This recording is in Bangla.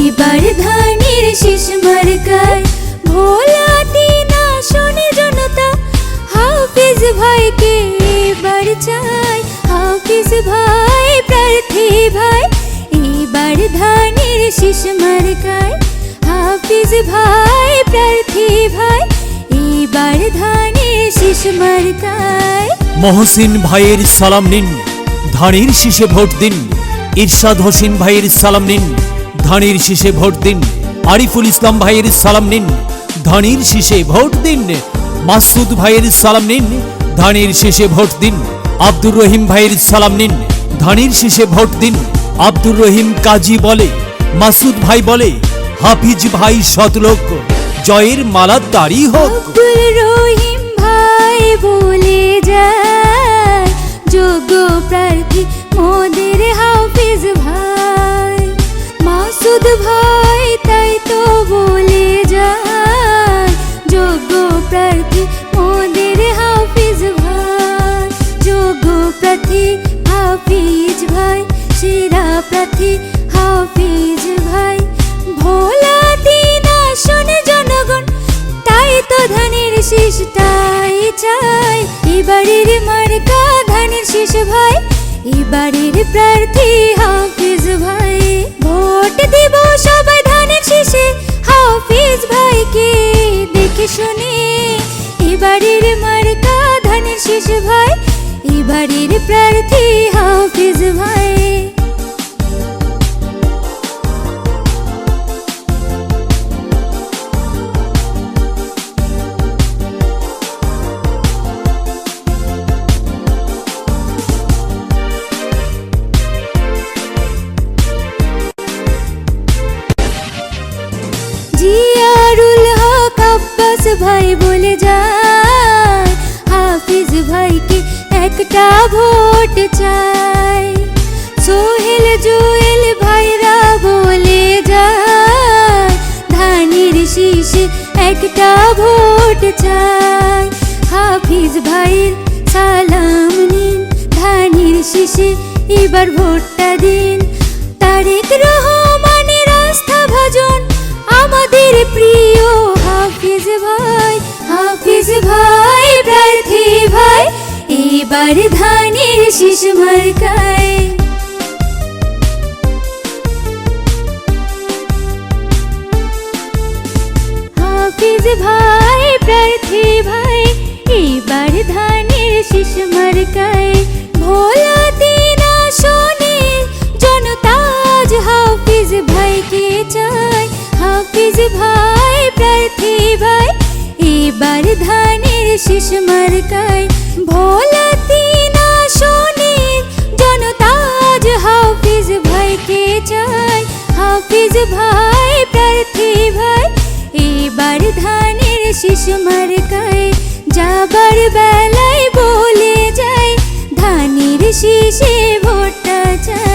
এবার ধানের শীষ মার্কায় ভোলাতে না শোনে জনতা, হাফিজ ভাইকে এবার চাই, হাফিজ ভাই প্রার্থী ভাই। এবার ধানের শীষ মার্কায় হাফিজ ভাই প্রার্থী ভাই, এবার ধানের শীষ মার্কায়। মহসিন ভাইয়ের সালাম নিন, ধানের শীষে ভোট দিন। ইরশাদ হোসেন ভাইয়ের সালাম নিন, ধানের শীষে ভোট দিন। আরিফুল ইসলাম ভাইয়ের সালাম নিন, ধানের শীষে ভোট দিন। মাসুদ ভাইয়ের সালাম নিন, ধানের শীষে ভোট দিন। আব্দুর রহিম ভাইয়ের সালাম নিন, ধানের শীষে ভোট দিন। আব্দুর রহিম কাজী বলে, মাসুদ ভাই বলে, হাফিজ ভাই সতলোক, জয়ের মালা তারি হোক। আব্দুর রহিম ভাই বলে যায়, যোগ্য প্রার্থী মোদের হাফিজ ভাই। মাসুদ ভাই তাই তো বলে যায়, যোগ্য প্রার্থী মোদের হাফিজ ভাই। যোগ্য প্রার্থী হাফিজ ভাই, সেরা প্রার্থী হাফিজ ভাই। ভোলাতে না শোনে জনগণ, তাই তো ধানের শীষটাই চাই। এবারের মার্কা ধানের শীষ ভাই, এবারের প্রার্থী হাফিজ ভাই। ভোট দিব সবাই ধানের শীষে, হাফিজ ভাইকে দেখে শুনে। এবারের মার্কা ধানের শীষ ভাই, এবারের প্রার্থী হাফিজ ভাই। জিয়ারুল হক আব্বাস ভাই বলে যায়, হাফিজ ভাইকে একটা ভোট চাই। সোহেল জুয়েল ভাইরা বলে যায়, ধানের শীষে একটা ভোট চাই। হাফিজ ভাইয়ের সালাম নিন, ধানের শীষে এবার ভোটটা দিন। তারেক রহমানের আস্থা ভাজন আমাদের প্রিয় হাফিজ ভাই, হাফিজ ভাই প্রার্থী ভাই। এবার ধানের শীষ মার্কায় হাফিজ ভাই প্রার্থী ভাই, এবার ধানের শীষ মার্কায়। ভোলাতে না শোনে জনতা, হাফিজ ভাইকে চাই, হাফিজ ভাই প্রার্থী ভাই। এবার ধানের শীষ মার্কায় ভোলাতে না শোনে জনতা, হাফিজ ভাইকে চাই, হাফিজ ভাই প্রার্থী ভাই। এবার ধানের শীষ মার্কায় যাবার বেলায় বলে যায়, ধানের শীষে ভোটটা চাই।